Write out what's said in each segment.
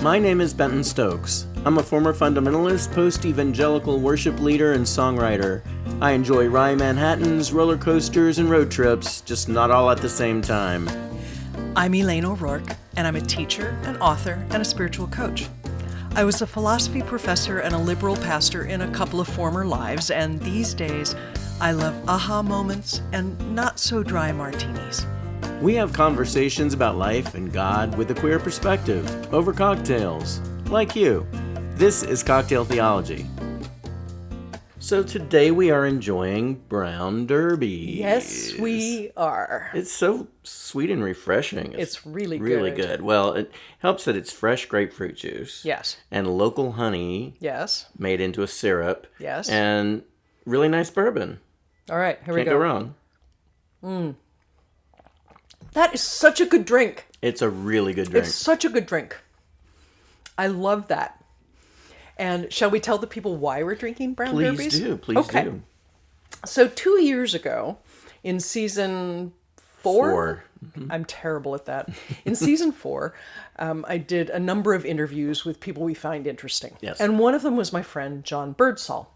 My name is Benton Stokes. I'm a former fundamentalist, post-evangelical worship leader, and songwriter. I enjoy wry Manhattans, roller coasters, and road trips, just not all at the same time. I'm Elane O'Rourke, and I'm a teacher, an author, and a spiritual coach. I was a philosophy professor and a liberal pastor in a couple of former lives, and these days I love aha moments and not so dry martinis. We have conversations about life and God with a queer perspective, over cocktails, like you. This is Cocktail Theology. So today we are enjoying brown derby. Yes, we are. It's so sweet and refreshing. It's really good. Really good. Well, it helps that it's fresh grapefruit juice. Yes. And local honey. Yes. Made into a syrup. Yes. And really nice bourbon. All right, here we go. Can't go wrong. That is such a good drink. It's a really good drink. It's such a good drink. I love that. And shall we tell the people why we're drinking brown derbies? Please do. So 2 years ago, in season 4, Mm-hmm. I'm terrible at that. In season 4, I did a number of interviews with people we find interesting. Yes. And one of them was my friend John Birdsall.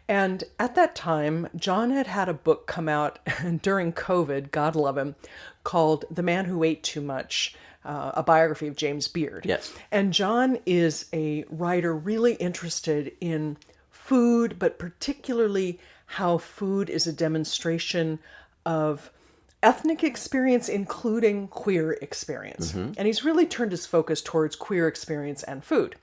And at that time, John had a book come out during COVID, God love him, called The Man Who Ate Too Much, a biography of James Beard. Yes. And John is a writer really interested in food, but particularly how food is a demonstration of ethnic experience, including queer experience. Mm-hmm. And he's really turned his focus towards queer experience and food.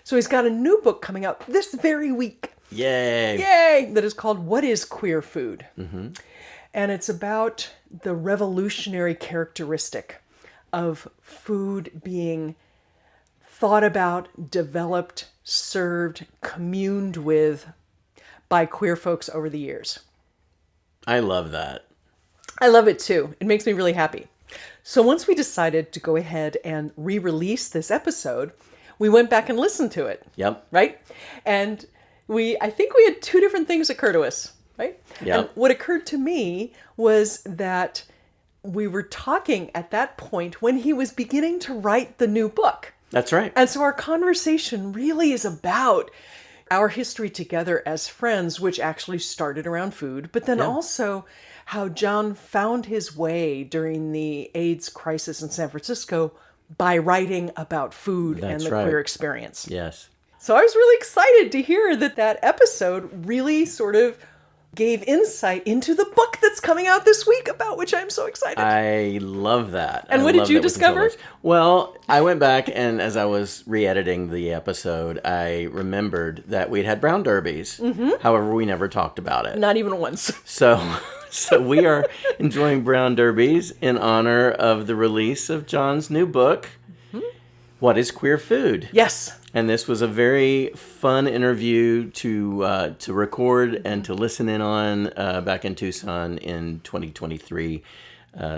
So he's got a new book coming out this very week. Yay! Yay! That is called What is Queer Food? Mm-hmm. And it's about the revolutionary characteristic of food being thought about, developed, served, communed with by queer folks over the years. I love that. I love it too. It makes me really happy. So once we decided to go ahead and re-release this episode, we went back and listened to it. Yep. Right? And I think we had two different things occur to us, right? Yep. And what occurred to me was that we were talking at that point when he was beginning to write the new book. That's right. And so our conversation really is about our history together as friends, which actually started around food, but then also how John found his way during the AIDS crisis in San Francisco by writing about food and the queer experience. Yes. So I was really excited to hear that episode really sort of gave insight into the book that's coming out this week, about which I'm so excited. I love that. And what did you discover? Well, I went back and as I was re-editing the episode, I remembered that we'd had brown derbies. Mm-hmm. However, we never talked about it. Not even once. So we are enjoying brown derbies in honor of the release of John's new book, What is Queer Food? Yes. And this was a very fun interview to record and to listen in on back in Tucson in 2023.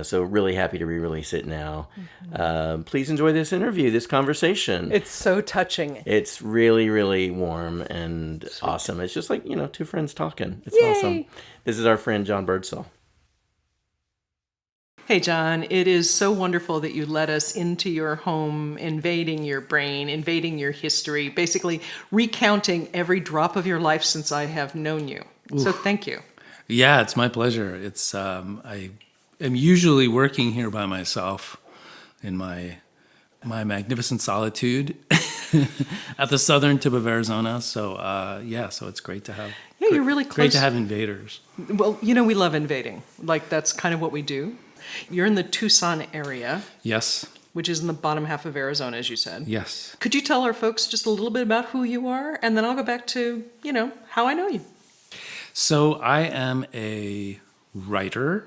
So really happy to re-release it now. Mm-hmm. Please enjoy this interview, this conversation. It's so touching. It's really, really warm and awesome. It's just like, two friends talking. It's Yay. awesome. This is our friend John Birdsall. Hey, John, it is so wonderful that you let us into your home, invading your brain, invading your history, basically recounting every drop of your life since I have known you. Oof. So thank you. Yeah, it's my pleasure. It's I am usually working here by myself in my magnificent solitude at the southern tip of Arizona. So so it's great to have. Yeah, you're really close. Great to have invaders. Well, we love invading. Like, that's kind of what we do. You're in the Tucson area. Yes. Which is in the bottom half of Arizona, as you said. Yes. Could you tell our folks just a little bit about who you are? And then I'll go back to, how I know you. So I am a writer.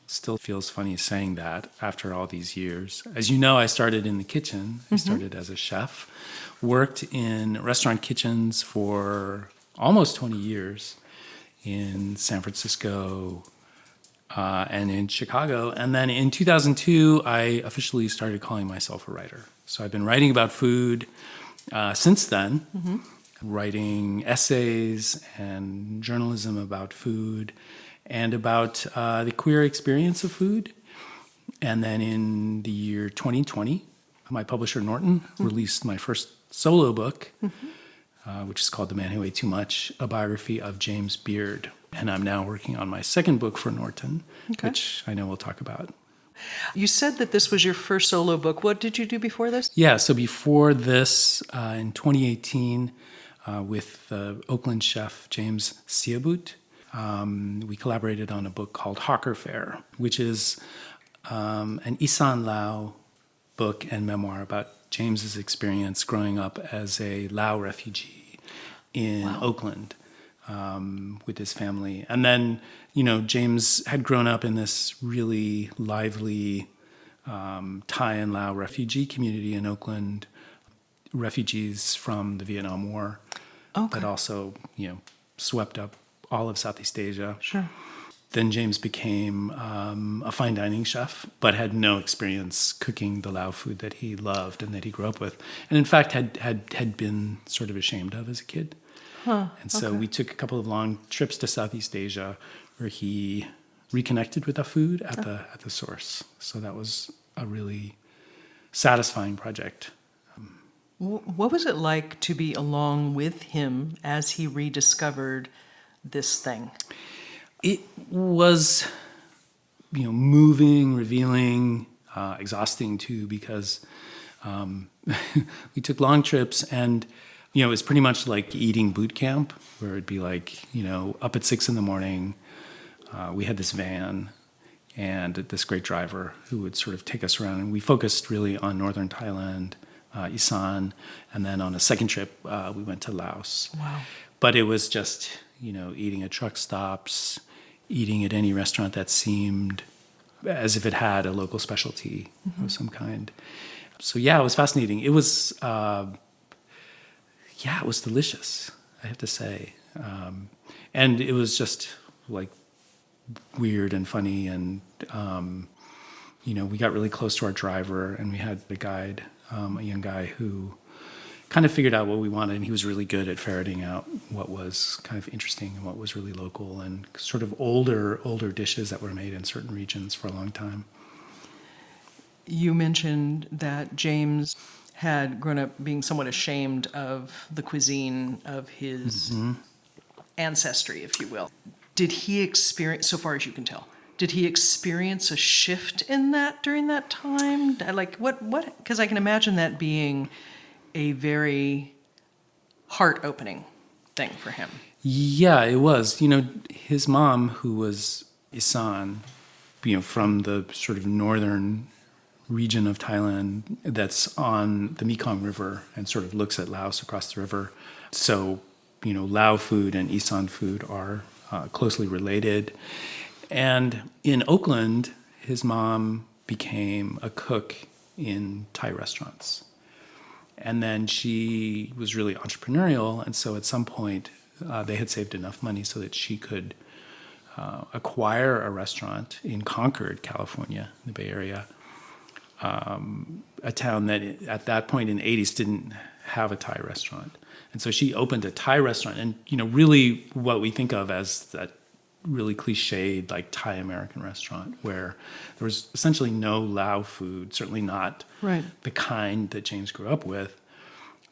Still feels funny saying that after all these years. As you know, I started in the kitchen. I started as a chef. Worked in restaurant kitchens for almost 20 years in San Francisco, and in Chicago. And then in 2002, I officially started calling myself a writer. So I've been writing about food since then, writing essays and journalism about food and about the queer experience of food. And then in the year 2020, my publisher Norton released my first solo book, which is called The Man Who Ate Too Much, a biography of James Beard. And I'm now working on my second book for Norton, which I know we'll talk about. You said that this was your first solo book. What did you do before this? Yeah, so before this, in 2018, with the Oakland chef James Siabut, we collaborated on a book called Hawker Fare, which is an Isan Lao book and memoir about James's experience growing up as a Lao refugee in Oakland with his family. And then, James had grown up in this really lively Thai and Lao refugee community in Oakland, refugees from the Vietnam War that also, swept up all of Southeast Asia. Sure. Then James became a fine dining chef, but had no experience cooking the Lao food that he loved and that he grew up with. And in fact, had been sort of ashamed of as a kid. And so we took a couple of long trips to Southeast Asia where he reconnected with the food at the source. So that was a really satisfying project. What was it like to be along with him as he rediscovered this thing? It was, moving, revealing, exhausting too, because we took long trips and, it was pretty much like eating boot camp, where it'd be like, up at 6 a.m. We had this van and this great driver who would sort of take us around. And we focused really on northern Thailand, Isan, and then on a second trip, we went to Laos. Wow. But it was just, eating at truck stops, eating at any restaurant that seemed as if it had a local specialty of some kind. So yeah, it was fascinating. It was, it was delicious, I have to say. And it was just like weird and funny. And, we got really close to our driver and we had a guide, a young guy who kind of figured out what we wanted, and he was really good at ferreting out what was kind of interesting and what was really local and sort of older dishes that were made in certain regions for a long time. You mentioned that James had grown up being somewhat ashamed of the cuisine of his ancestry, if you will. Did he experience, so far as you can tell, did he experience a shift in that during that time? Like what, because I can imagine that being a very heart-opening thing for him. Yeah, it was. His mom, who was Isan, from the sort of northern region of Thailand that's on the Mekong River and sort of looks at Laos across the river. So, Lao food and Isan food are closely related. And in Oakland, his mom became a cook in Thai restaurants. And then she was really entrepreneurial, and so at some point they had saved enough money so that she could acquire a restaurant in Concord, California, in the Bay Area, a town that at that point in the 80s didn't have a Thai restaurant. And so she opened a Thai restaurant, and really what we think of as that really cliched like Thai American restaurant where there was essentially no Lao food, certainly not the kind that James grew up with.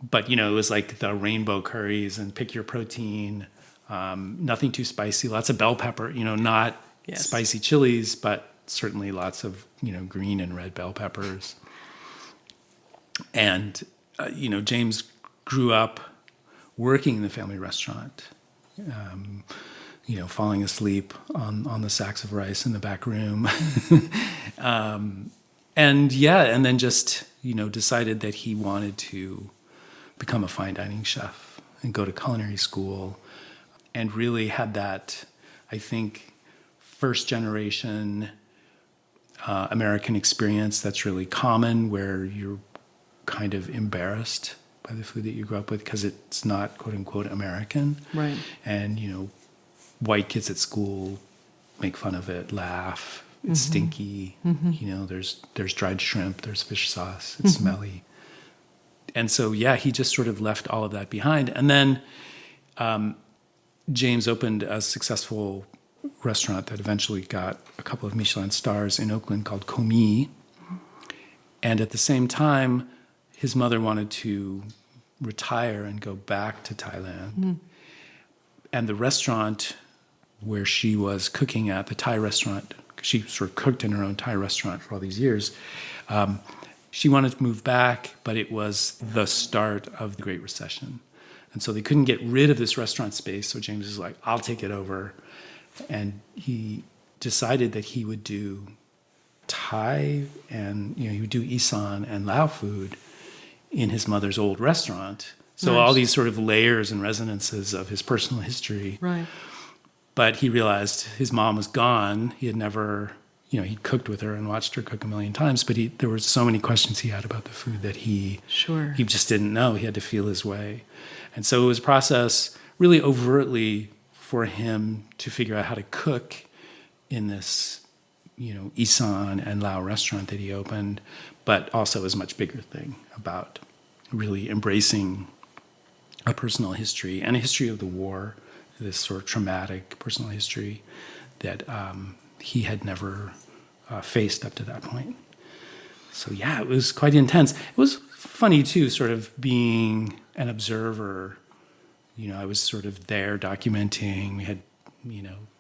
But, it was like the rainbow curries and pick your protein, nothing too spicy, lots of bell pepper, not spicy chilies, but certainly lots of, green and red bell peppers. And, James grew up working in the family restaurant, falling asleep on the sacks of rice in the back room. And then just, decided that he wanted to become a fine dining chef and go to culinary school, and really had that, I think, first generation American experience that's really common, where you're kind of embarrassed by the food that you grew up with because it's not quote unquote American. Right. And, white kids at school make fun of it, laugh, it's stinky, there's dried shrimp, there's fish sauce, it's smelly. And so, he just sort of left all of that behind. And then James opened a successful restaurant that eventually got a couple of Michelin stars in Oakland called Komi. And at the same time, his mother wanted to retire and go back to Thailand. And the restaurant where she was cooking at, the Thai restaurant, she sort of cooked in her own Thai restaurant for all these years. She wanted to move back, but it was the start of the Great Recession. And so they couldn't get rid of this restaurant space. So James was like, I'll take it over. And he decided that he would do Thai and, he would do Isan and Lao food in his mother's old restaurant. So Nice. all these sort of layers and resonances of his personal history. Right. But he realized his mom was gone. He had never, he'd cooked with her and watched her cook a million times, but there were so many questions he had about the food that he just didn't know. He had to feel his way. And so it was a process really overtly for him to figure out how to cook in this, Isan and Lao restaurant that he opened, but also a much bigger thing about really embracing a personal history and a history of the war, this sort of traumatic personal history that he had never faced up to that point. So yeah, it was quite intense. It was funny too, sort of being an observer. I was sort of there documenting. We had,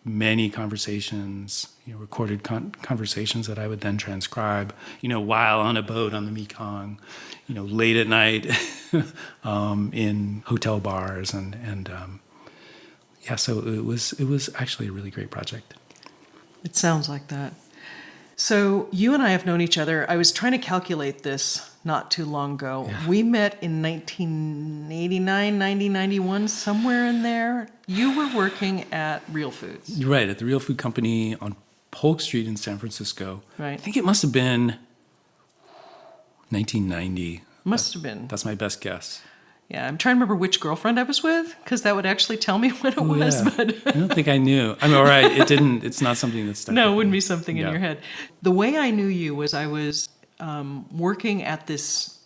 many conversations, recorded conversations that I would then transcribe, while on a boat on the Mekong, late at night in hotel bars and so it was actually a really great project. It sounds like that. So you and I have known each other. I was trying to calculate this not too long ago. Yeah. We met in 1989, 1991, somewhere in there. You were working at Real Foods. Right, at the Real Food Company on Polk Street in San Francisco. Right. I think it must have been 1990. Must have been. That's my best guess. Yeah, I'm trying to remember which girlfriend I was with, because that would actually tell me when it was. Yeah. But I don't think I knew. I mean, all right, it didn't. It's not something that's stuck. No, it wouldn't be something in Yeah. your head. The way I knew you was I was working at this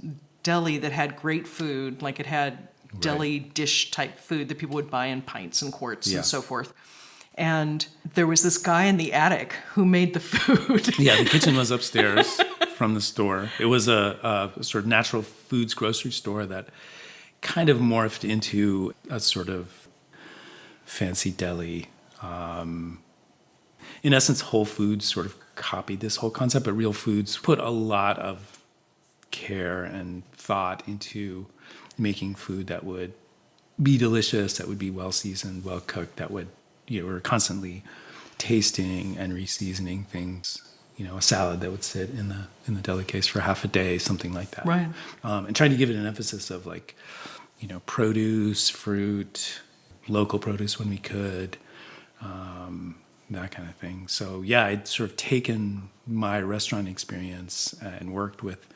deli that had great food, like it had deli dish type food that people would buy in pints and quarts and so forth. And there was this guy in the attic who made the food. Yeah, the kitchen was upstairs from the store. It was a sort of natural foods grocery store that kind of morphed into a sort of fancy deli. In essence, Whole Foods sort of copied this whole concept, but Real Foods put a lot of care and thought into making food that would be delicious, that would be well seasoned, well cooked, that would, we're constantly tasting and reseasoning things. A salad that would sit in the deli case for half a day, something like that. Right. And trying to give it an emphasis of produce, fruit, local produce when we could, that kind of thing. So yeah, I'd sort of taken my restaurant experience and worked with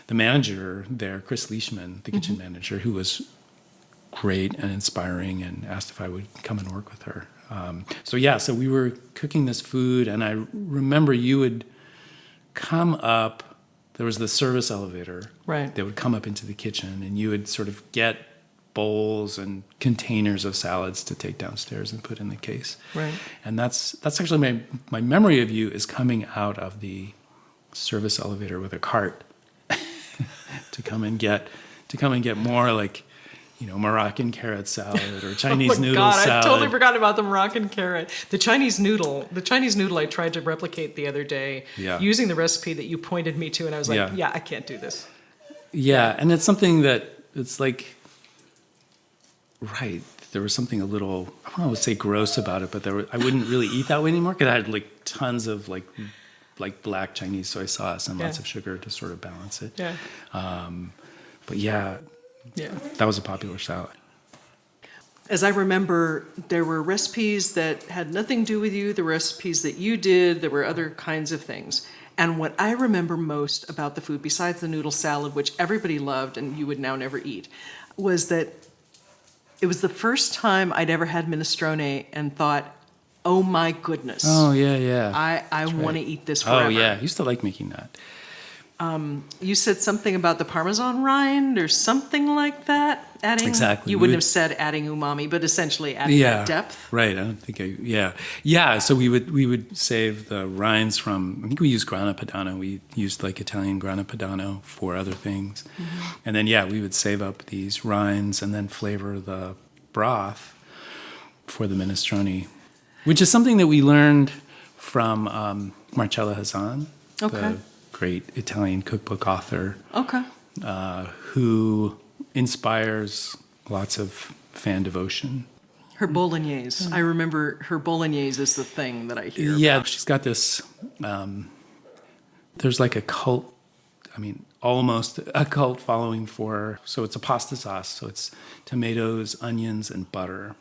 the manager there, Chris Leishman, the kitchen manager, who was great and inspiring, and asked if I would come and work with her. So we were cooking this food, and I remember you would come up. There was the service elevator Right. that would come up into the kitchen, and you would sort of get bowls and containers of salads to take downstairs and put in the case. Right. And that's actually my memory of you is coming out of the service elevator with a cart to come and get more like Moroccan carrot salad or Chinese noodle salad. I totally forgot about the Moroccan carrot. The Chinese noodle I tried to replicate the other day using the recipe that you pointed me to, and I was like, I can't do this. Yeah, and it's something that it's like, right, there was something a little, I don't want to say gross about it, but I wouldn't really eat that way anymore because I had like tons of like black Chinese soy sauce and lots of sugar to sort of balance it. Yeah. But yeah. That was a popular salad. As I remember, there were recipes that had nothing to do with you, the recipes that you did, there were other kinds of things. And what I remember most about the food, besides the noodle salad, which everybody loved and you would now never eat, was that it was the first time I'd ever had minestrone and thought, oh my goodness. Oh, yeah. I want to eat this forever. Oh, yeah. I used to like making that. You said something about the Parmesan rind or something like that. adding? Exactly. You wouldn't have said adding umami, but essentially adding that depth. Right. I don't think yeah. So we would save the rinds from. I think we used Grana Padano. We used like Italian Grana Padano for other things, and then we would save up these rinds and then flavor the broth for the minestrone, which is something that we learned from Marcella Hazan, the great Italian cookbook author. Okay. Who inspires lots of fan devotion. Her bolognese. I remember her bolognese is the thing that I hear. Yeah, about. she's got this, there's like a cult, almost a cult following so it's a pasta sauce. So it's tomatoes, onions, and butter.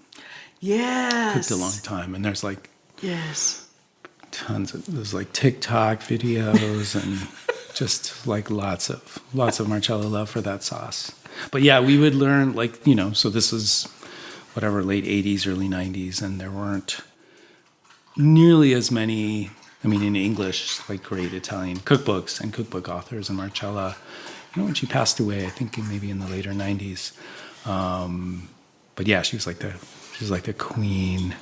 Yes. Cooked a long time. And there's like there's like TikTok videos and just like lots of Marcella love for that sauce. But we would learn so this was whatever, late 80s, early 90s, and there weren't nearly as many, in English, like great Italian cookbooks and cookbook authors. And Marcella, when she passed away, I think maybe in the later 90s. But she was like the queen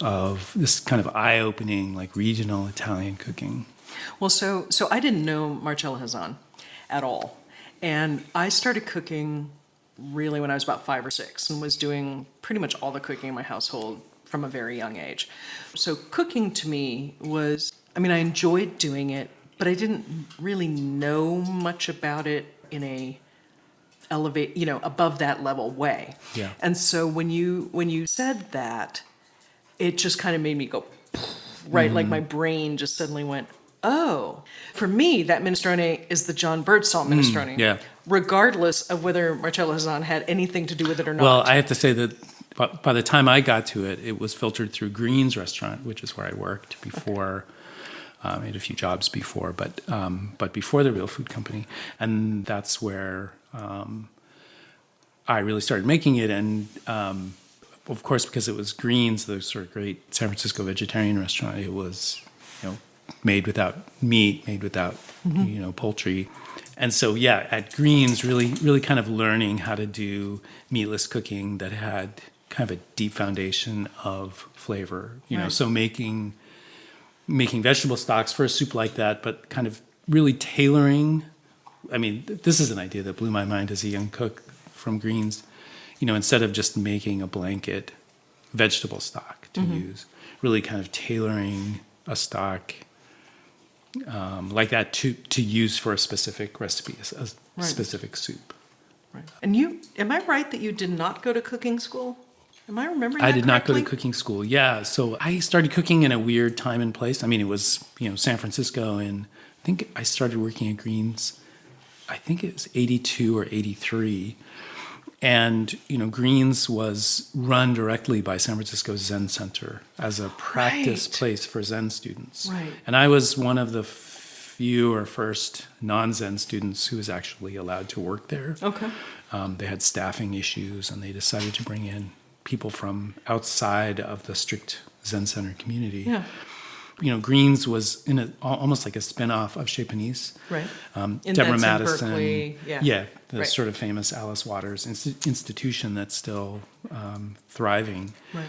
of this kind of eye-opening, like regional Italian cooking. Well, so I didn't know Marcella Hazan at all. And I started cooking really when I was about 5 or 6 and was doing pretty much all the cooking in my household from a very young age. So cooking to me was, I enjoyed doing it, but I didn't really know much about it in a above that level way. Yeah. And so when you said that, it just kind of made me go, right? Like my brain just suddenly went, oh. For me, that minestrone is the John Birdsall minestrone. Regardless of whether Marcella Hazan had anything to do with it or not. Well, I have to say that by the time I got to it, it was filtered through Green's restaurant, which is where I worked before. I had a few jobs before, but before the Real Food Company. And that's where I really started making it. And of course, because it was Green's, the sort of great San Francisco vegetarian restaurant, it was, made without meat, made without, poultry. And so, at Green's, really kind of learning how to do meatless cooking that had kind of a deep foundation of flavor, so making vegetable stocks for a soup like that, but kind of really tailoring. This is an idea that blew my mind as a young cook from Green's, instead of just making a blanket vegetable stock to use, really kind of tailoring a stock like that to use for a specific recipe, a specific soup. Right. And am I right that you did not go to cooking school? Am I remembering that I did not go to correctly? cooking school. Yeah. So I started cooking in a weird time and place. It was, San Francisco, and I think I started working at Green's, I think it was 82 or 83. And, Green's was run directly by San Francisco Zen Center as a practice place for Zen students. Right. And I was one of the few or first non-Zen students who was actually allowed to work there. Okay. They had staffing issues, and they decided to bring in people from outside of the strict Zen Center community. Yeah. Green's was almost like a spin-off of Chez Panisse. Right. Deborah Madison. Berkeley. The sort of famous Alice Waters institution that's still thriving. Right.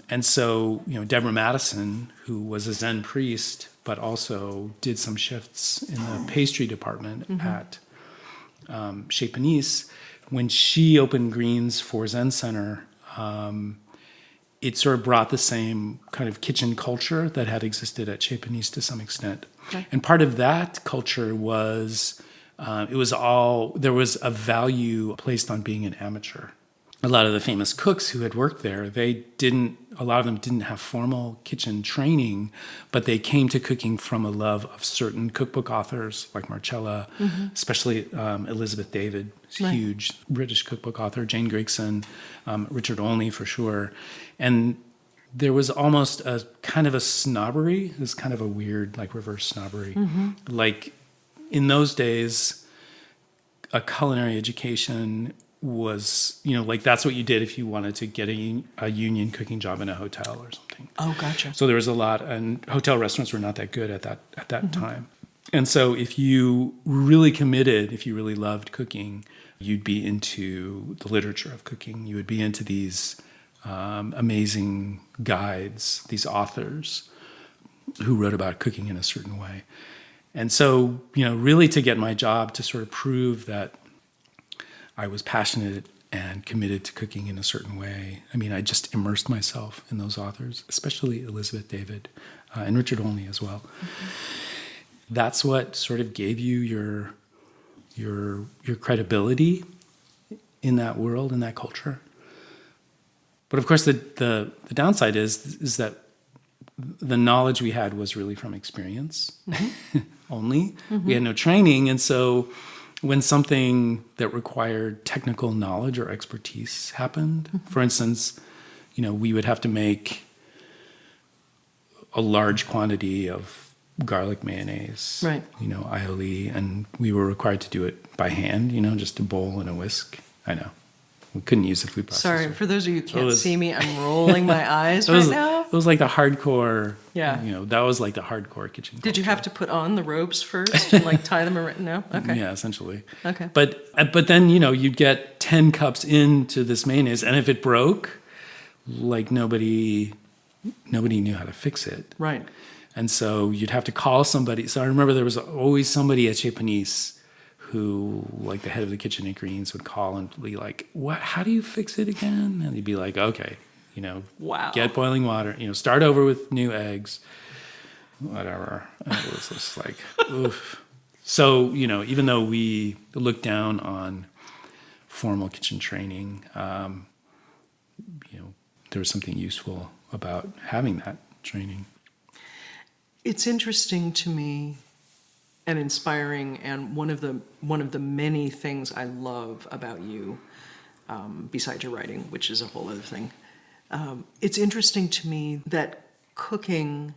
And so, Deborah Madison, who was a Zen priest, but also did some shifts in the pastry department at Chez Panisse, when she opened Green's for Zen Center, it sort of brought the same kind of kitchen culture that had existed at Chez Panisse to some extent. Okay. And part of that culture was, there was a value placed on being an amateur. A lot of the famous cooks who had worked there, a lot of them didn't have formal kitchen training, but they came to cooking from a love of certain cookbook authors like Marcella, especially Elizabeth David, huge British cookbook author, Jane Grigson, Richard Olney for sure. And there was almost a kind of a snobbery, this kind of a weird, like reverse snobbery. Like in those days, a culinary education was, like that's what you did if you wanted to get a union cooking job in a hotel or something. Oh, gotcha. So there was a lot, and hotel restaurants were not that good at that time. And so if you really committed, if you really loved cooking, you'd be into the literature of cooking. You would be into these amazing guides, these authors who wrote about cooking in a certain way. And so, really to get my job to sort of prove that I was passionate and committed to cooking in a certain way, I just immersed myself in those authors, especially Elizabeth David and Richard Olney as well. Mm-hmm. That's what sort of gave you your credibility in that world, in that culture. But of course, the downside is that the knowledge we had was really from experience only. We had no training, and so when something that required technical knowledge or expertise happened, for instance, we would have to make a large quantity of garlic mayonnaise, right? aioli, and we were required to do it by hand, just a bowl and a whisk. I know. We couldn't use the food processor. Sorry, for those of you who can't see me, I'm rolling my eyes right now. It was like the hardcore, yeah. That was like the hardcore kitchen culture. Did you have to put on the robes first and tie them around? No? Okay. Yeah, essentially. Okay. But then, you'd get 10 cups into this mayonnaise, and if it broke, nobody knew how to fix it. Right. And so you'd have to call somebody. So I remember there was always somebody at Chez Panisse who, the head of the kitchen at Greens, would call and be like, "What? How do you fix it again?" And he'd be like, "Okay, wow. Get boiling water. Start over with new eggs, whatever." And it was just like, oof. So even though we looked down on formal kitchen training, there was something useful about having that training. It's interesting to me and inspiring, and one of the many things I love about you, besides your writing, which is a whole other thing. It's interesting to me that cooking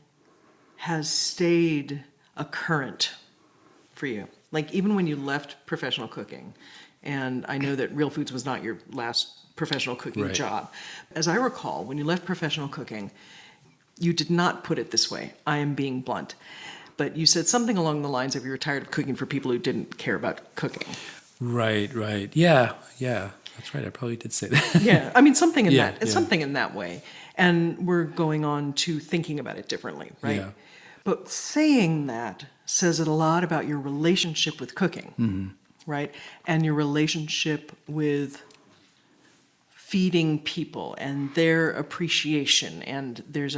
has stayed a current for you. Even when you left professional cooking, and I know that Real Foods was not your last professional cooking job. As I recall, when you left professional cooking, you did not put it this way. I am being blunt. But you said something along the lines of you were tired of cooking for people who didn't care about cooking. Right. Yeah. That's right. I probably did say that. Yeah. Something in that. It's something in that way. And we're going on to thinking about it differently, right? Yeah. But saying that says it a lot about your relationship with cooking, right? And your relationship with feeding people and their appreciation. And there's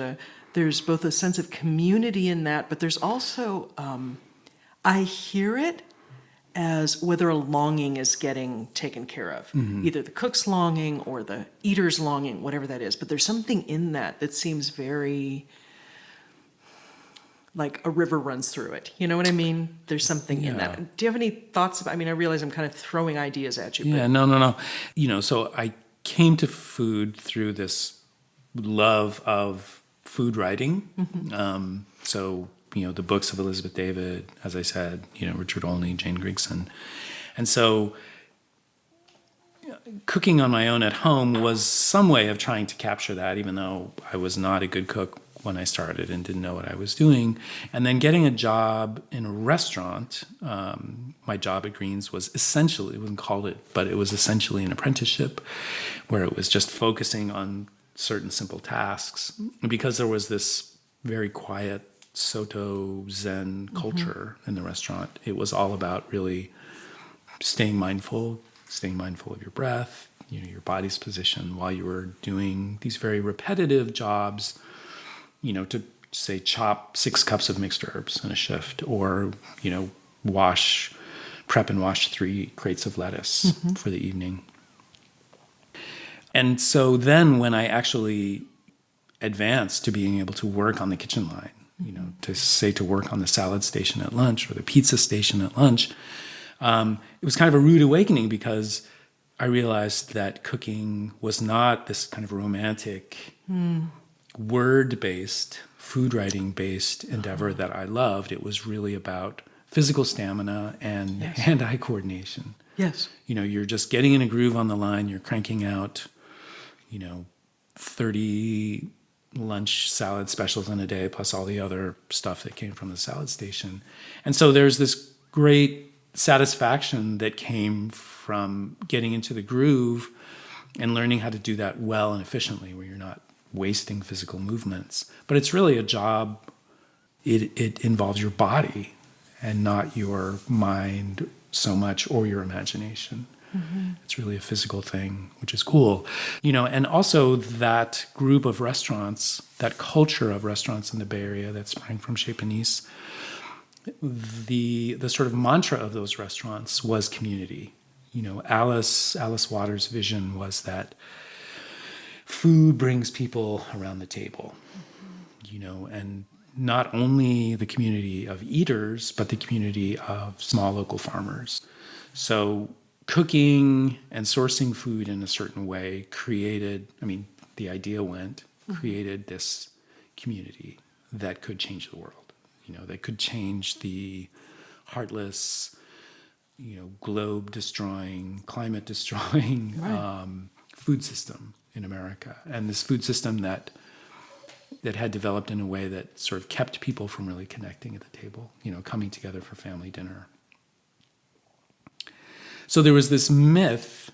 both a sense of community in that, but there's also, I hear it as whether a longing is getting taken care of. Either the cook's longing or the eater's longing, whatever that is. But there's something in that seems very like a river runs through it. You know what I mean? There's something in that. Do you have any thoughts about, I realize I'm kind of throwing ideas at you. Yeah, no. So I came to food through this love of food writing. So, the books of Elizabeth David, as I said, Richard Olney, Jane Grigson. And so cooking on my own at home was some way of trying to capture that, even though I was not a good cook when I started and didn't know what I was doing. And then getting a job in a restaurant, my job at Greens was essentially, it wasn't called it, but it was essentially an apprenticeship where it was just focusing on certain simple tasks. And because there was this very quiet Soto Zen culture in the restaurant, it was all about really staying mindful of your breath, your body's position while you were doing these very repetitive jobs, to say chop 6 cups of mixed herbs in a shift, or, prep and wash 3 crates of lettuce for the evening. And so then when I actually advanced to being able to work on the kitchen line, to work on the salad station at lunch or the pizza station at lunch, it was kind of a rude awakening, because I realized that cooking was not this kind of romantic, word-based, food writing-based endeavor that I loved. It was really about physical stamina and hand-eye coordination. Yes. You're just getting in a groove on the line. You're cranking out, 30 lunch salad specials in a day, plus all the other stuff that came from the salad station. And so there's this great satisfaction that came from getting into the groove and learning how to do that well and efficiently, where you're not wasting physical movements. But it's really a job, it involves your body and not your mind so much, or your imagination. It's really a physical thing, which is cool. And also that group of restaurants, that culture of restaurants in the Bay Area that sprang from Chez Panisse, the sort of mantra of those restaurants was community. Alice Waters' vision was that food brings people around the table, and not only the community of eaters, but the community of small local farmers. So cooking and sourcing food in a certain way created this community that could change the world, that could change the heartless, globe-destroying, climate-destroying food system in America. And this food system that had developed in a way that sort of kept people from really connecting at the table, coming together for family dinner. So there was this myth,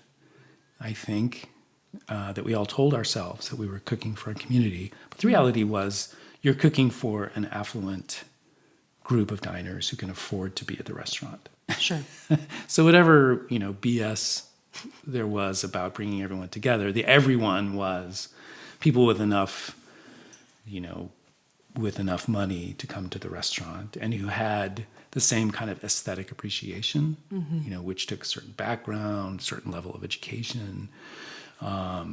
I think, that we all told ourselves that we were cooking for a community. But the reality was you're cooking for an affluent group of diners who can afford to be at the restaurant. Sure. So whatever, BS there was about bringing everyone together, the everyone was people with enough, with enough money to come to the restaurant and who had the same kind of aesthetic appreciation, which took a certain background, certain level of education. There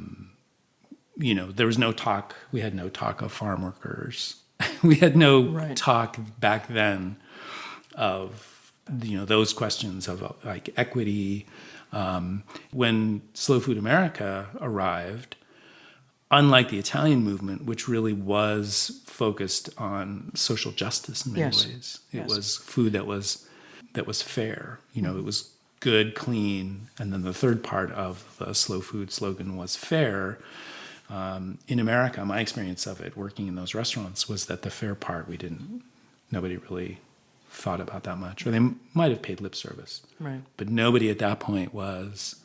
was no talk. We had no talk of farm workers. We had no talk back then of, those questions of like equity. When Slow Food America arrived, unlike the Italian movement, which really was focused on social justice in many ways, it was food that was fair. It was good, clean, and then the third part of the slow food slogan was fair. In America, my experience of it, working in those restaurants, was that the fair part nobody really thought about that much, or they might have paid lip service, but nobody at that point was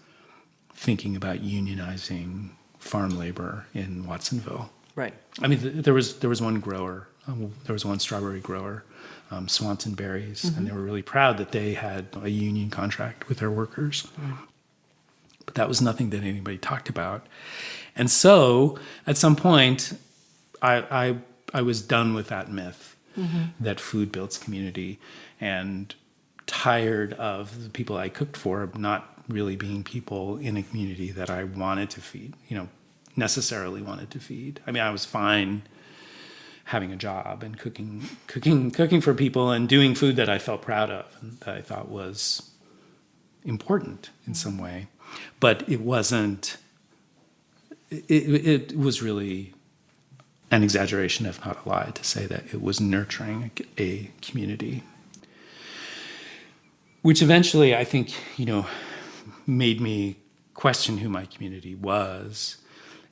thinking about unionizing farm labor in Watsonville. Right. I mean, there was one grower, there was one strawberry grower, Swanson Berries, and they were really proud that they had a union contract with their workers. But that was nothing that anybody talked about. And so, at some point, I was done with that myth that food builds community, and tired of the people I cooked for not really being people in a community that I wanted to feed, necessarily wanted to feed. I mean, I was fine having a job and cooking for people and doing food that I felt proud of and that I thought was important in some way. But it wasn't, it was really an exaggeration, if not a lie, to say that it was nurturing a community. Which eventually, I think, made me question who my community was.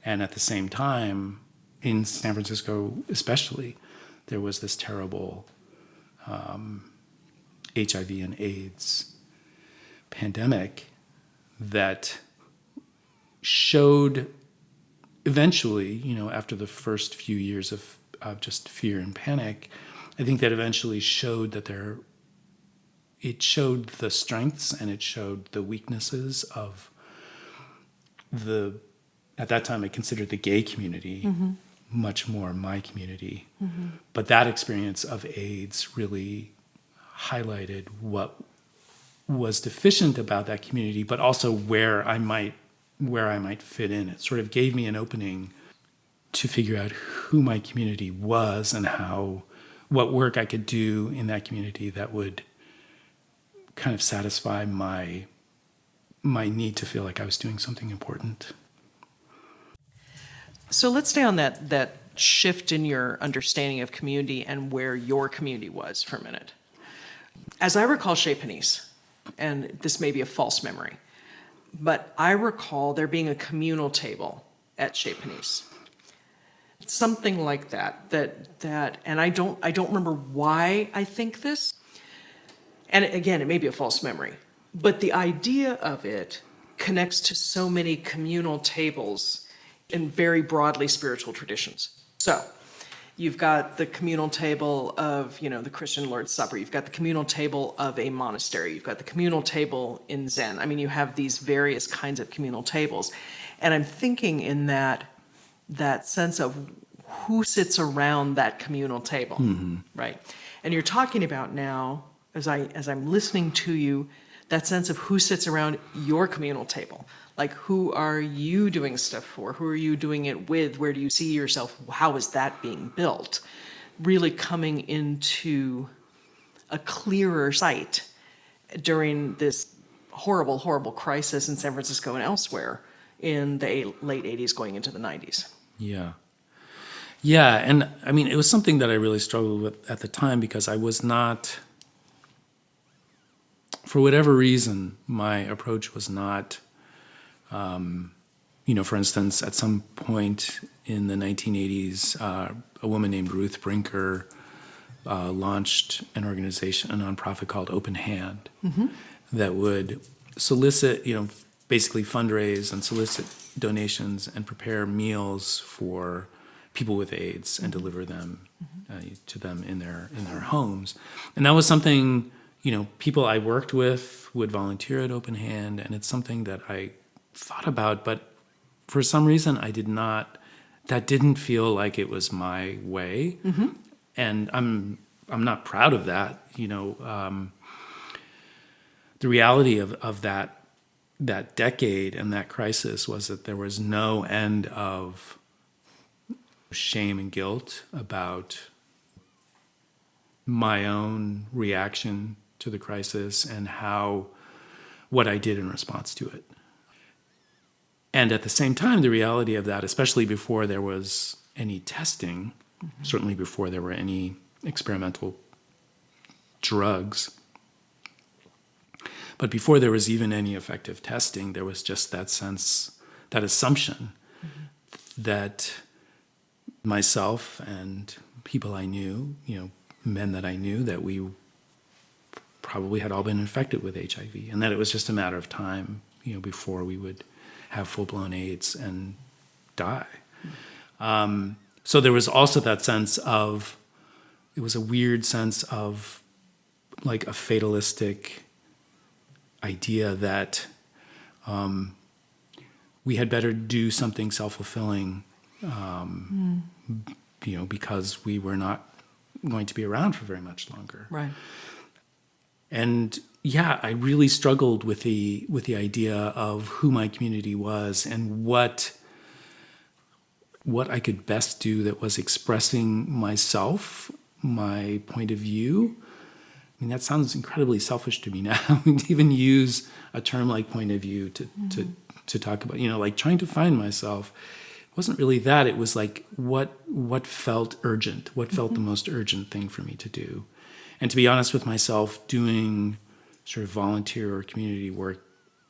And at the same time, in San Francisco especially, there was this terrible HIV and AIDS pandemic that showed eventually, after the first few years of just fear and panic, I think that eventually showed that it showed the strengths and it showed the weaknesses of at that time I considered the gay community much more my community. But that experience of AIDS really highlighted what was deficient about that community, but also where I might fit in. It sort of gave me an opening to figure out who my community was and what work I could do in that community that would kind of satisfy my need to feel like I was doing something important. So let's stay on that shift in your understanding of community and where your community was for a minute. As I recall Chez Panisse, and this may be a false memory, but I recall there being a communal table at Chez Panisse. Something like that, and I don't remember why I think this. And again, it may be a false memory, but the idea of it connects to so many communal tables in very broadly spiritual traditions. So you've got the communal table of, the Christian Lord's Supper. You've got the communal table of a monastery. You've got the communal table in Zen. I mean, you have these various kinds of communal tables. And I'm thinking in that sense of who sits around that communal table, right? And you're talking about now, as I'm listening to you, that sense of who sits around your communal table. Like, who are you doing stuff for? Who are you doing it with? Where do you see yourself? How is that being built? Really coming into a clearer sight during this horrible, horrible crisis in San Francisco and elsewhere in the late 80s going into the 90s. Yeah. Yeah, and I mean, it was something that I really struggled with at the time because I was not, for whatever reason, my approach was not, for instance, at some point in the 1980s, a woman named Ruth Brinker launched an organization, a nonprofit called Open Hand, that would solicit, basically fundraise and solicit donations and prepare meals for people with AIDS and deliver them to them in their homes. And that was something, people I worked with would volunteer at Open Hand, and it's something that I thought about, but for some reason that didn't feel like it was my way. And I'm not proud of that. The reality of that decade and that crisis was that there was no end of shame and guilt about my own reaction to the crisis and what I did in response to it. And at the same time, the reality of that, especially before there was any testing, certainly before there were any experimental drugs, but before there was even any effective testing, there was just that sense, that assumption that myself and people I knew, men that I knew, that we probably had all been infected with HIV, and that it was just a matter of time, before we would have full-blown AIDS and die. So there was also that sense of, it was a weird sense of like a fatalistic idea that we had better do something self-fulfilling, because we were not going to be around for very much longer. Right. And yeah, I really struggled with the idea of who my community was and what I could best do that was expressing myself, my point of view. I mean, that sounds incredibly selfish to me now to even use a term like point of view to talk about, like trying to find myself. It wasn't really that. It was like what felt urgent, what felt the most urgent thing for me to do. And to be honest with myself, doing sort of volunteer or community work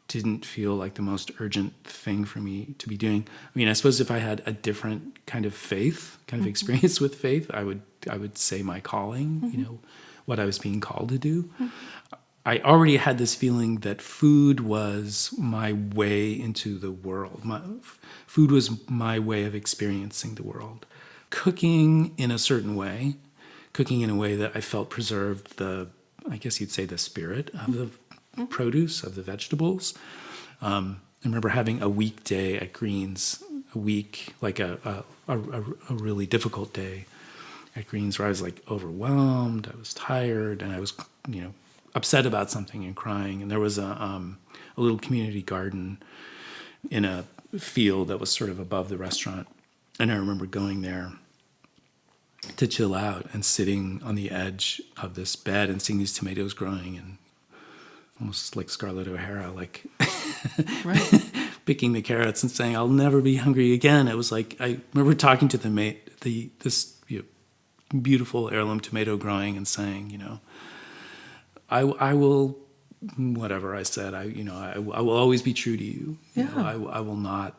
didn't feel like the most urgent thing for me to be doing. I mean, I suppose if I had a different kind of faith, kind of experience with faith, I would say my calling, what I was being called to do. I already had this feeling that food was my way into the world. Food was my way of experiencing the world. Cooking in a certain way, cooking in a way that I felt preserved I guess you'd say the spirit of the produce, of the vegetables. I remember having a weekday at Greens, like a really difficult day at Greens where I was like overwhelmed, I was tired, and I was, upset about something and crying. And there was a little community garden in a field that was sort of above the restaurant. And I remember going there to chill out and sitting on the edge of this bed and seeing these tomatoes growing, and almost like Scarlett O'Hara, like picking the carrots and saying, "I'll never be hungry again." It was like, I remember talking to this beautiful heirloom tomato growing and saying, I will, whatever I said, I will always be true to you. Yeah. I will not,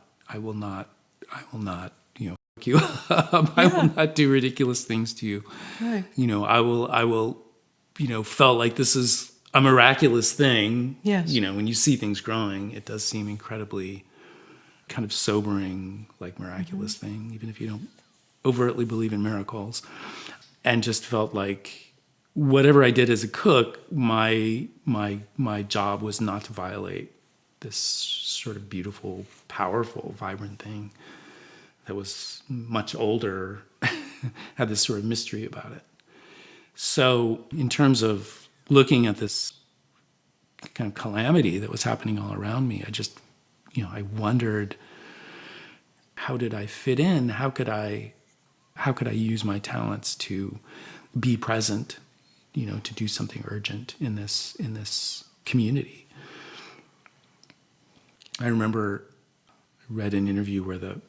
you up. I will not do ridiculous things to you. Right. I will, felt like this is a miraculous thing. Yes. When you see things growing, it does seem incredibly kind of sobering, like miraculous thing, even if you don't overtly believe in miracles. And just felt like whatever I did as a cook, my job was not to violate this sort of beautiful, powerful, vibrant thing that was much older, had this sort of mystery about it. So in terms of looking at this kind of calamity that was happening all around me, I just, I wondered, how did I fit in? How could I use my talents to be present, to do something urgent in this community? I remember I read an interview where the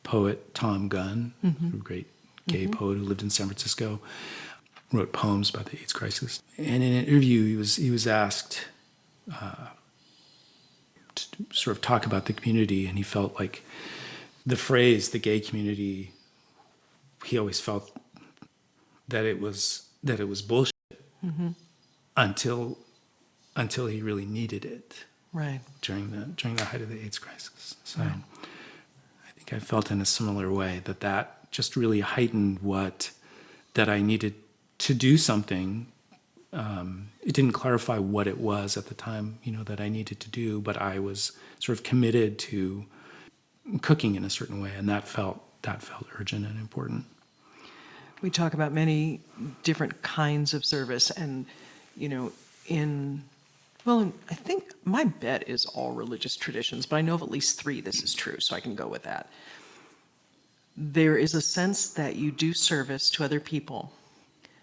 poet Tom Gunn, a great gay poet who lived in San Francisco, wrote poems about the AIDS crisis. And in an interview, he was asked to sort of talk about the community, and he felt like the phrase "the gay community," he always felt that it was bullshit until he really needed it. Right. During the height of the AIDS crisis. So right. I think I felt in a similar way that just really heightened that I needed to do something. It didn't clarify what it was at the time, that I needed to do, but I was sort of committed to cooking in a certain way, and that felt urgent and important. We talk about many different kinds of service, and I think my bet is all religious traditions, but I know of at least 3 this is true, so I can go with that. There is a sense that you do service to other people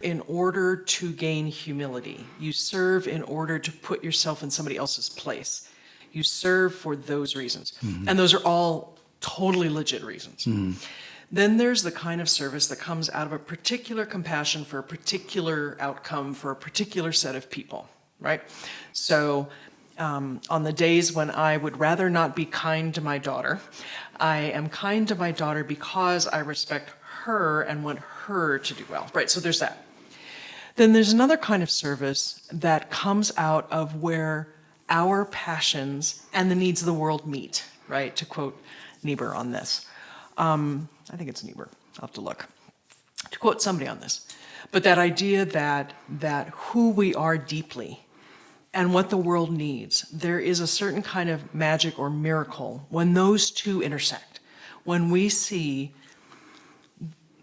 in order to gain humility. You serve in order to put yourself in somebody else's place. You serve for those reasons. And those are all totally legit reasons. Then there's the kind of service that comes out of a particular compassion for a particular outcome for a particular set of people. Right? So on the days when I would rather not be kind to my daughter, I am kind to my daughter because I respect her and want her to do well. Right? So there's that. Then there's another kind of service that comes out of where our passions and the needs of the world meet. Right? To quote Niebuhr on this. I think it's Niebuhr. I'll have to look. To quote somebody on this. But that idea that who we are deeply and what the world needs, there is a certain kind of magic or miracle when those two intersect. When we see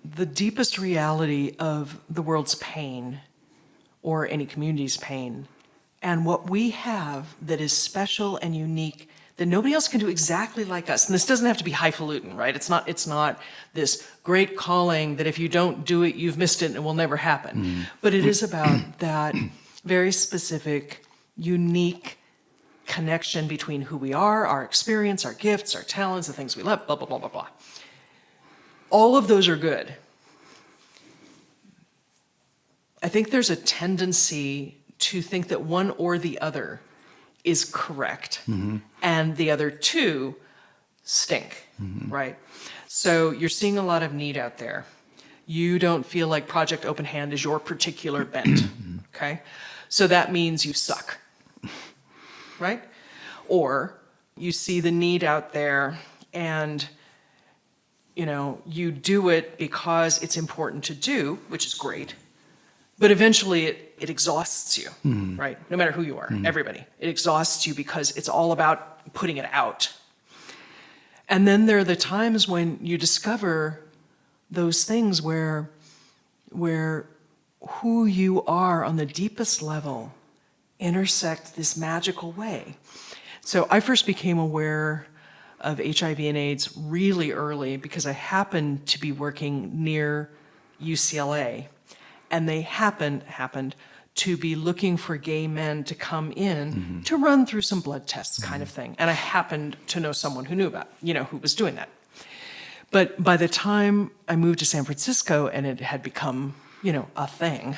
the deepest reality of the world's pain or any community's pain, and what we have that is special and unique that nobody else can do exactly like us. And this doesn't have to be highfalutin, right? It's not this great calling that if you don't do it, you've missed it and it will never happen. But it is about that very specific, unique connection between who we are, our experience, our gifts, our talents, the things we love, blah, blah, blah, blah, blah. All of those are good. I think there's a tendency to think that one or the other is correct, and the other two stink, right? So you're seeing a lot of need out there. You don't feel like Project Open Hand is your particular bent, okay? So that means you suck, right? Or you see the need out there and you do it because it's important to do, which is great, but eventually it exhausts you, right? No matter who you are, everybody. It exhausts you because it's all about putting it out. And then there are the times when you discover those things where who you are on the deepest level intersect this magical way. So I first became aware of HIV and AIDS really early because I happened to be working near UCLA, and they happened to be looking for gay men to come in to run through some blood tests kind of thing. And I happened to know someone who knew about, who was doing that. But by the time I moved to San Francisco and it had become, a thing,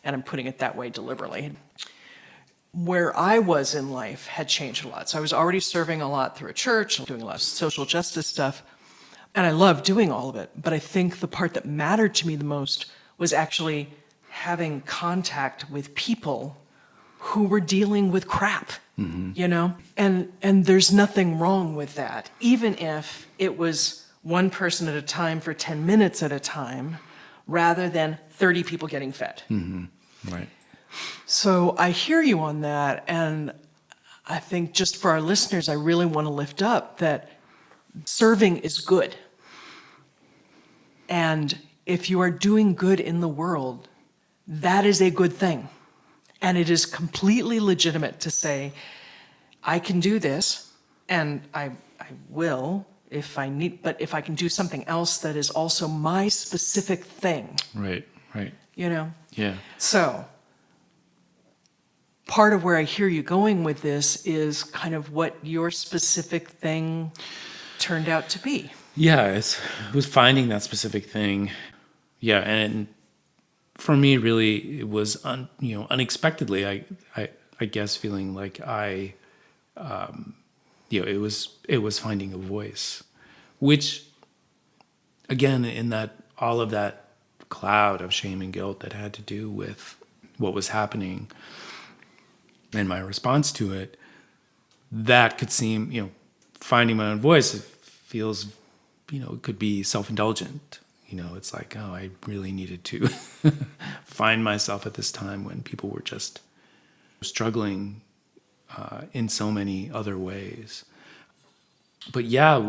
and I'm putting it that way deliberately, where I was in life had changed a lot. So I was already serving a lot through a church, doing a lot of social justice stuff. And I love doing all of it. But I think the part that mattered to me the most was actually having contact with people who were dealing with crap, you know? And there's nothing wrong with that. Even if it was one person at a time for 10 minutes at a time, rather than 30 people getting fed. Right. So I hear you on that. And I think just for our listeners, I really want to lift up that serving is good. And if you are doing good in the world, that is a good thing. And it is completely legitimate to say, I can do this, and I will if I need, but if I can do something else that is also my specific thing. Right. You know? Yeah. So, part of where I hear you going with this is kind of what your specific thing turned out to be. Yeah, it was finding that specific thing. Yeah, and for me, really, it was unexpectedly. I guess feeling like it was finding a voice, which, again, in that all of that cloud of shame and guilt that had to do with what was happening and my response to it, that could seem, finding my own voice. It feels, it could be self-indulgent. It's like, oh, I really needed to find myself at this time when people were just struggling in so many other ways. But yeah,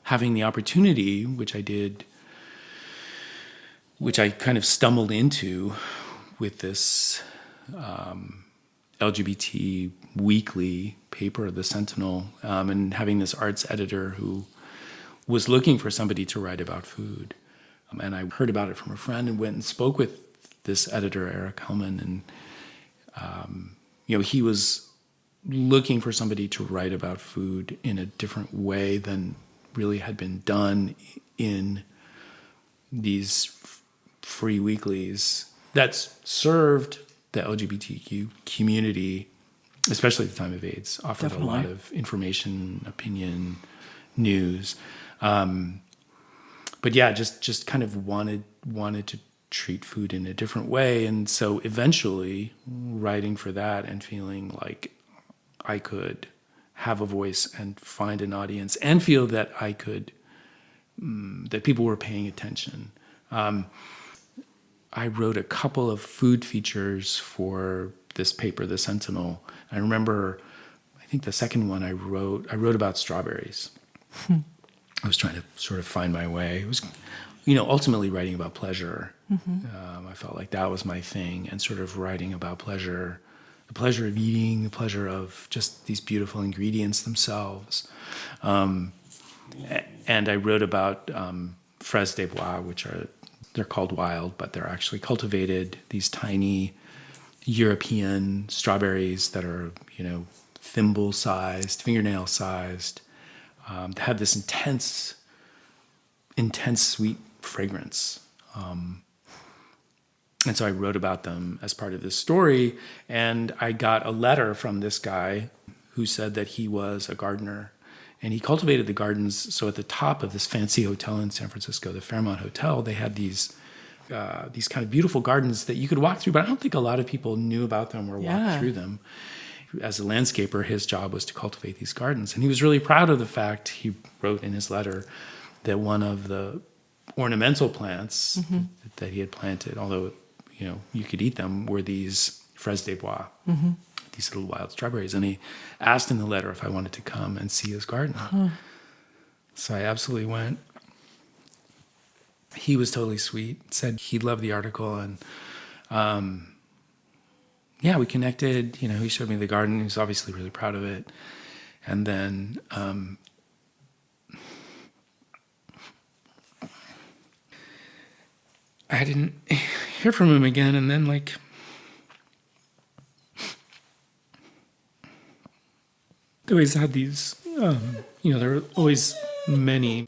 having the opportunity, which I did, which I kind of stumbled into with this LGBT weekly paper, The Sentinel, and having this arts editor who was looking for somebody to write about food. And I heard about it from a friend and went and spoke with this editor, Eric Hellman, and he was looking for somebody to write about food in a different way than really had been done in these free weeklies that served the LGBTQ community, especially at the time of AIDS, offered Definitely. a lot of information, opinion, news. But yeah, just kind of wanted to treat food in a different way. And so eventually writing for that and feeling like I could have a voice and find an audience and feel that I could, that people were paying attention. I wrote a couple of food features for this paper, The Sentinel. I remember, I think the second one I wrote about strawberries. I was trying to sort of find my way. It was, ultimately writing about pleasure. I felt like that was my thing, and sort of writing about pleasure, the pleasure of eating, the pleasure of just these beautiful ingredients themselves. And I wrote about fraises des bois, which they're called wild, but they're actually cultivated, these tiny European strawberries that are, thimble-sized, fingernail-sized, have this intense sweet fragrance. And so I wrote about them as part of this story, and I got a letter from this guy who said that he was a gardener, and he cultivated the gardens. So at the top of this fancy hotel in San Francisco, the Fairmont Hotel, they had these kind of beautiful gardens that you could walk through, but I don't think a lot of people knew about them or walked through them. As a landscaper, his job was to cultivate these gardens. And he was really proud of the fact, he wrote in his letter, that one of the ornamental plants that he had planted, although you could eat them, were these fraises des bois, these little wild strawberries. And he asked in the letter if I wanted to come and see his garden. So I absolutely went. He was totally sweet, said he loved the article, and we connected. He showed me the garden. He was obviously really proud of it. And then I didn't hear from him again. And then, they always had these, there were always many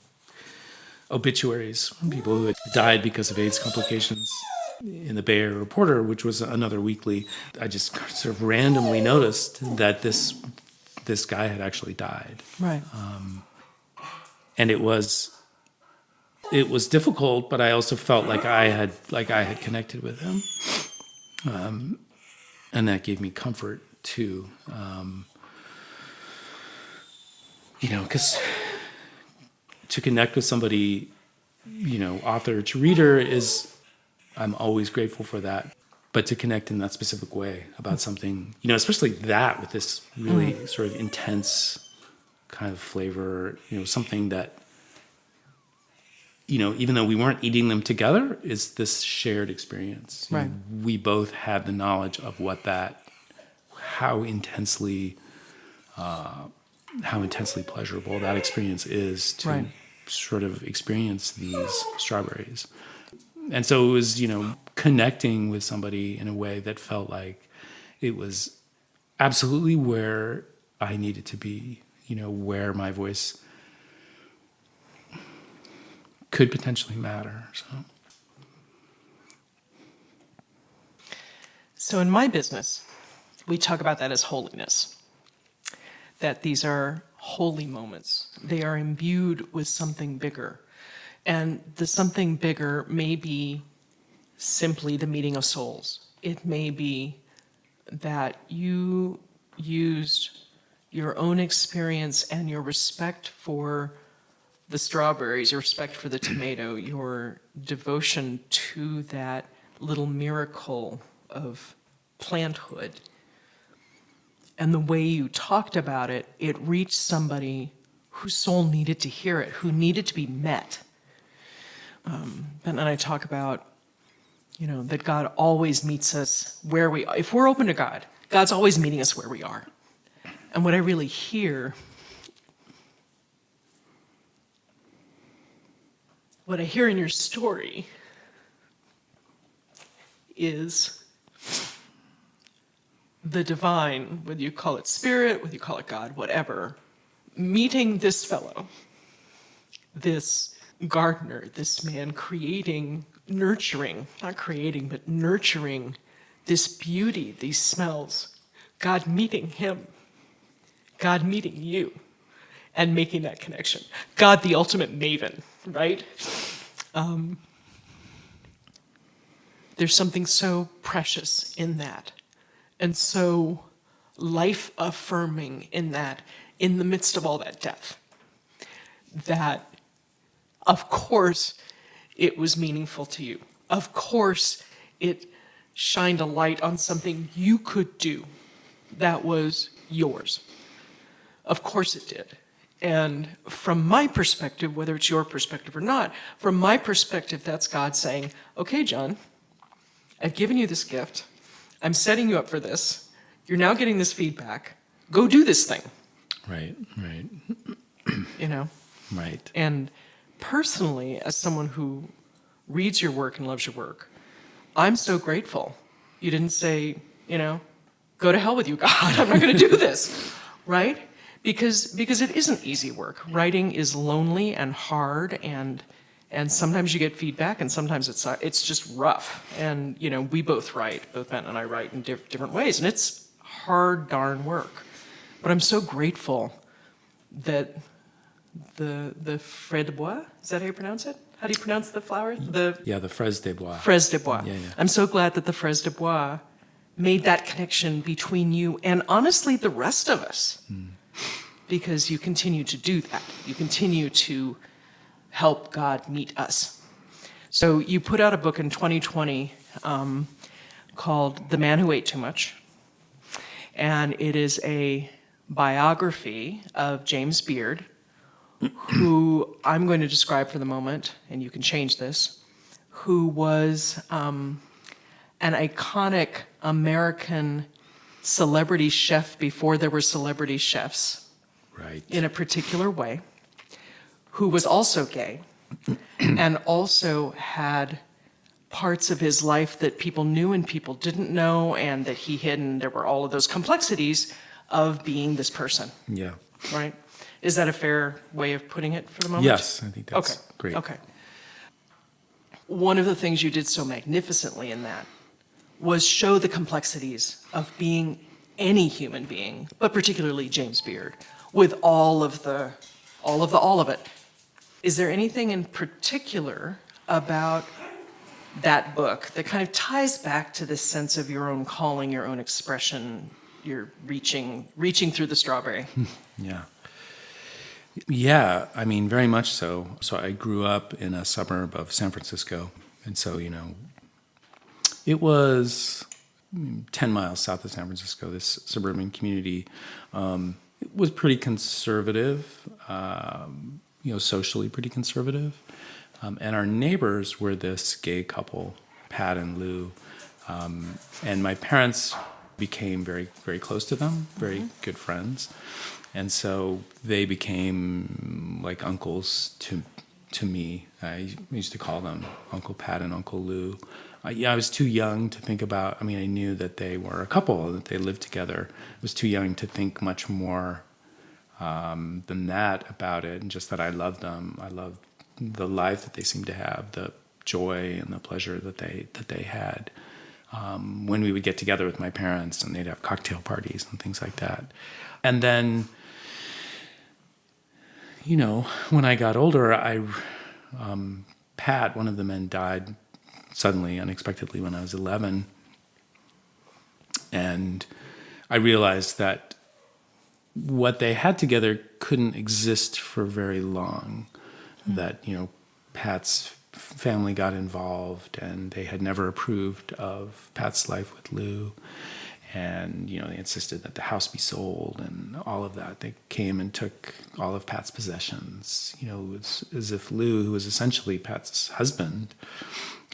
obituaries from people who had died because of AIDS complications. In the Bay Area Reporter, which was another weekly, I just sort of randomly noticed that this guy had actually died. Right. And it was it was difficult, but I also felt like I had connected with him, and that gave me comfort too. Because to connect with somebody, author to reader I'm always grateful for that. But to connect in that specific way about something, especially that with this really sort of intense kind of flavor, something that, even though we weren't eating them together, is this shared experience. Right. We both had the knowledge of how intensely pleasurable that experience is to sort of experience these strawberries. And so it was, connecting with somebody in a way that felt like it was absolutely where I needed to be, where my voice could potentially matter. So in my business, we talk about that as holiness, that these are holy moments. They are imbued with something bigger. And the something bigger may be simply the meeting of souls. It may be that you used your own experience and your respect for the strawberries, your respect for the tomato, your devotion to that little miracle of planthood, and the way you talked about it, it reached somebody whose soul needed to hear it, who needed to be met. And I talk about, that God always meets us where we are. If we're open to God, God's always meeting us where we are. And what I really hear, what I hear in your story is the divine, whether you call it spirit, whether you call it God, whatever, meeting this fellow, this gardener, this man nurturing this beauty, these smells, God meeting him, God meeting you, and making that connection. God, the ultimate maven, right? There's something so precious in that, and so life-affirming in that, in the midst of all that death, that of course it was meaningful to you. Of course it shined a light on something you could do that was yours. Of course it did. And from my perspective, whether it's your perspective or not, from my perspective, that's God saying, okay, John, I've given you this gift. I'm setting you up for this. You're now getting this feedback. Go do this thing. Right. Right. And personally, as someone who reads your work and loves your work, I'm so grateful. You didn't say, go to hell with you, God. I'm not going to do this, right? Because it isn't easy work. Writing is lonely and hard, and sometimes you get feedback, and sometimes it's just rough. And we both write, both Ben and I write in different ways, and it's hard darn work. But I'm so grateful that the fraise de bois, is that how you pronounce it? How do you pronounce the flower? The fraise de bois. Fraise de bois. Yeah. I'm so glad that the fraise de bois made that connection between you and honestly the rest of us. Because you continue to do that. You continue to help God meet us. So you put out a book in 2020 called The Man Who Ate Too Much. And it is a biography of James Beard, who I'm going to describe for the moment, and you can change this, who was an iconic American celebrity chef before there were celebrity chefs, right, in a particular way, who was also gay and also had parts of his life that people knew and people didn't know and that he hid, and there were all of those complexities of being this person. Yeah. Right? Is that a fair way of putting it for the moment? Yes, I think that's great. Okay. One of the things you did so magnificently in that was show the complexities of being any human being, but particularly James Beard, with all of it. Is there anything in particular about that book that kind of ties back to this sense of your own calling, your own expression, you're reaching through the strawberry? Yeah. Yeah, I mean, very much so. So I grew up in a suburb of San Francisco. And so, it was 10 miles south of San Francisco, this suburban community. It was pretty conservative, socially pretty conservative. And our neighbors were this gay couple, Pat and Lou. And my parents became very, very close to them, very good friends. And so they became like uncles to me. I used to call them Uncle Pat and Uncle Lou. I was too young to think about, I knew that they were a couple, that they lived together. I was too young to think much more than that about it, and just that I loved them. I loved the life that they seemed to have, the joy and the pleasure that they had. When we would get together with my parents and they'd have cocktail parties and things like that. And then, when I got older, Pat, one of the men, died suddenly, unexpectedly when I was 11. And I realized that what they had together couldn't exist for very long. That, Pat's family got involved and they had never approved of Pat's life with Lou. And, they insisted that the house be sold and all of that. They came and took all of Pat's possessions. It was as if Lou, who was essentially Pat's husband,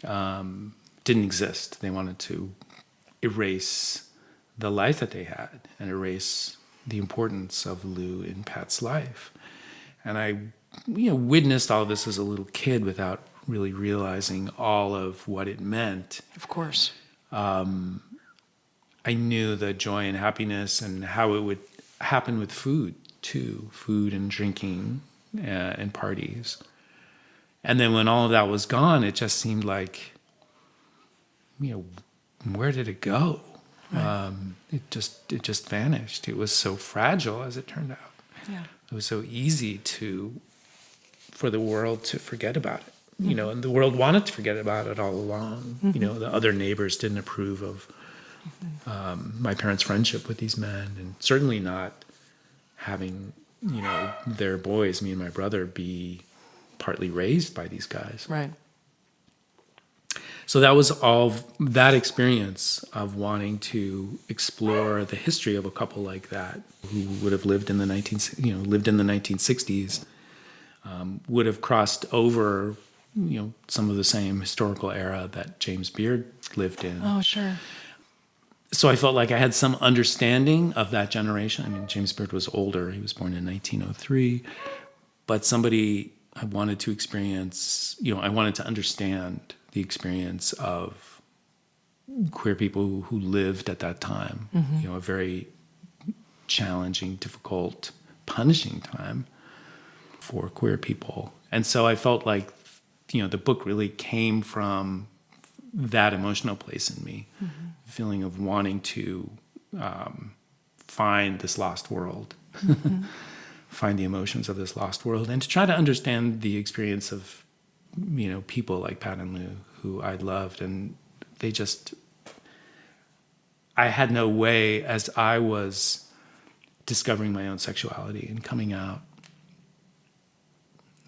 didn't exist. They wanted to erase the life that they had and erase the importance of Lou in Pat's life. And I, witnessed all of this as a little kid without really realizing all of what it meant. Of course. I knew the joy and happiness and how it would happen with food too, food and drinking and parties. And then when all of that was gone, it just seemed like, where did it go? Right. It just vanished. It was so fragile, as it turned out. Yeah. It was so easy for the world to forget about it. And the world wanted to forget about it all along. The other neighbors didn't approve of my parents' friendship with these men, and certainly not having, their boys, me and my brother, be partly raised by these guys. Right. So that was all that experience of wanting to explore the history of a couple like that, who would have lived in the 1960s, would have crossed over, some of the same historical era that James Beard lived in. Oh, sure. So I felt like I had some understanding of that generation. James Beard was older. He was born in 1903. But I wanted to experience, I wanted to understand the experience of queer people who lived at that time. A very challenging, difficult, punishing time for queer people. And so I felt like, the book really came from that emotional place in me. Feeling of wanting to find this lost world, find the emotions of this lost world, and to try to understand the experience of, people like Pat and Lou, who I loved, and I had no way, as I was discovering my own sexuality and coming out.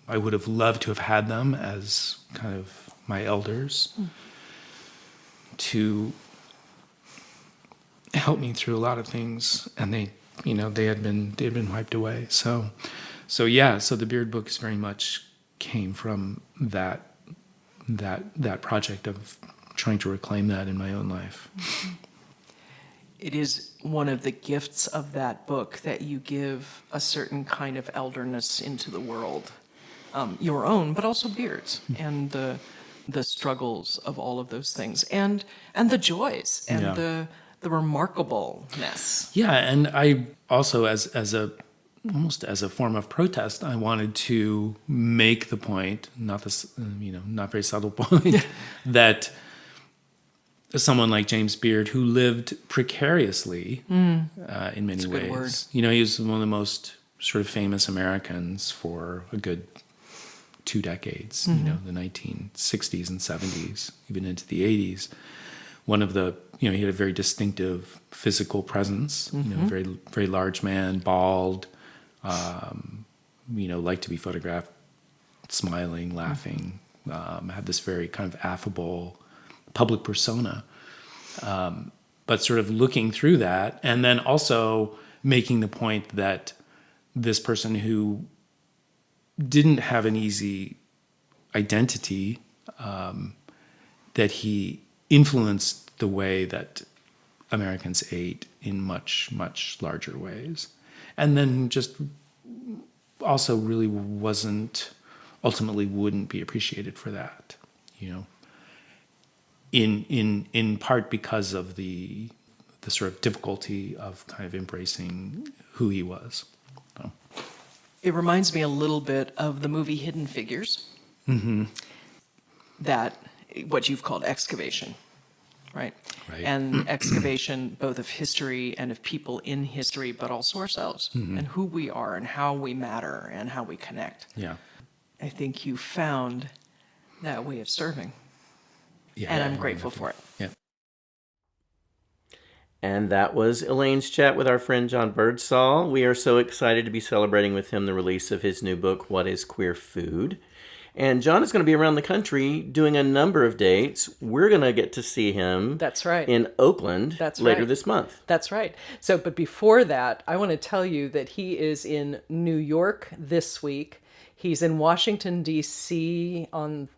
I would have loved to have had them as kind of my elders to helped me through a lot of things, and they had been wiped away. So the Beard books very much came from that project of trying to reclaim that in my own life. It is one of the gifts of that book that you give a certain kind of elderness into the world, your own, but also Beard's, and the struggles of all of those things, and the joys and the remarkableness. Yeah, and I also, almost as a form of protest, I wanted to make the point, not very subtle point, that someone like James Beard, who lived precariously in many ways, he was one of the most sort of famous Americans for a good 2 decades, you know, the 1960s and 70s, even into the 80s. One of the, you know, he had a very distinctive physical presence, you know, very, very large man, bald, you know, liked to be photographed smiling, laughing, had this very kind of affable public persona. But sort of looking through that, and then also making the point that this person who didn't have an easy identity, that he influenced the way that Americans ate in much, much larger ways. And then just also really ultimately wouldn't be appreciated for that, you know, in part because of the sort of difficulty of kind of embracing who he was. So. It reminds me a little bit of the movie Hidden Figures. That, what you've called excavation, right? And excavation both of history and of people in history, but also ourselves, and who we are and how we matter and how we connect. Yeah. I think you found that way of serving. Yeah, and I'm grateful for it. Yeah. And that was Elaine's chat with our friend John Birdsall. We are so excited to be celebrating with him the release of his new book, What is Queer Food? And John is going to be around the country doing a number of dates. We're going to get to see him. That's right. In Oakland later this month. That's right. So, but before that, I want to tell you that he is in New York this week. He's in Washington, D.C. on,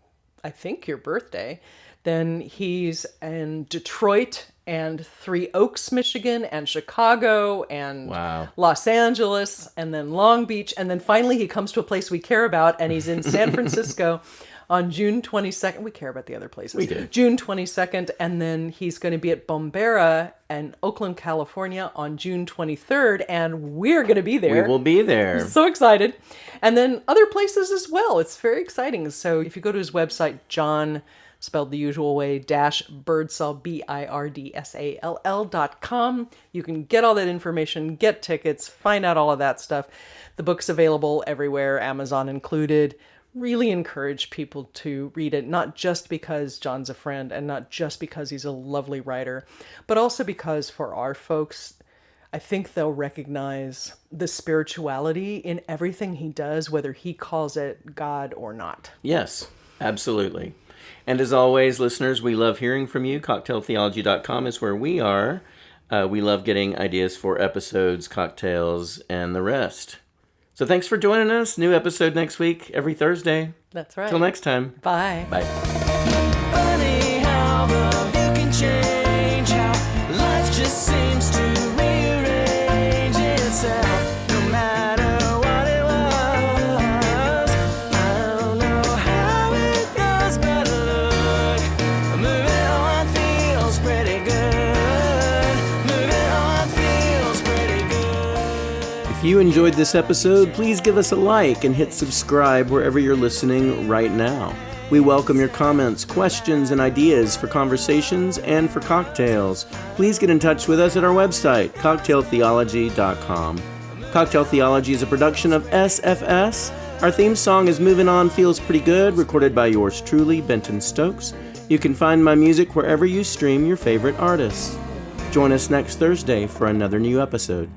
I think, your birthday. Then he's in Detroit and Three Oaks, Michigan, and Chicago, and Los Angeles, and then Long Beach. And then finally he comes to a place we care about, and he's in San Francisco on June 22nd. We care about the other places. We do. June 22nd, and then he's going to be at Bombera in Oakland, California on June 23rd, and we're going to be there. We will be there. I'm so excited. And then other places as well. It's very exciting. So if you go to his website, John, spelled the usual way, Birdsall, BIRDSALL.com. You can get all that information, get tickets, find out all of that stuff. The book's available everywhere, Amazon included. Really encourage people to read it, not just because John's a friend and not just because he's a lovely writer, but also because for our folks, I think they'll recognize the spirituality in everything he does, whether he calls it God or not. Yes, absolutely. And as always, listeners, we love hearing from you. CocktailTheology.com is where we are. We love getting ideas for episodes, cocktails, and the rest. So thanks for joining us. New episode next week, every Thursday. That's right. Till next time. Bye. Bye. Funny how the view can change, how life just seems to rearrange itself, no matter what it was. I don't know how it goes, but look, moving on feels pretty good. Moving on feels pretty good. If you enjoyed this episode, please give us a like and hit subscribe wherever you're listening right now. We welcome your comments, questions, and ideas for conversations and for cocktails. Please get in touch with us at our website, CocktailTheology.com. Cocktail Theology is a production of SFS. Our theme song is Moving On Feels Pretty Good, recorded by yours truly, Benton Stokes. You can find my music wherever you stream your favorite artists. Join us next Thursday for another new episode.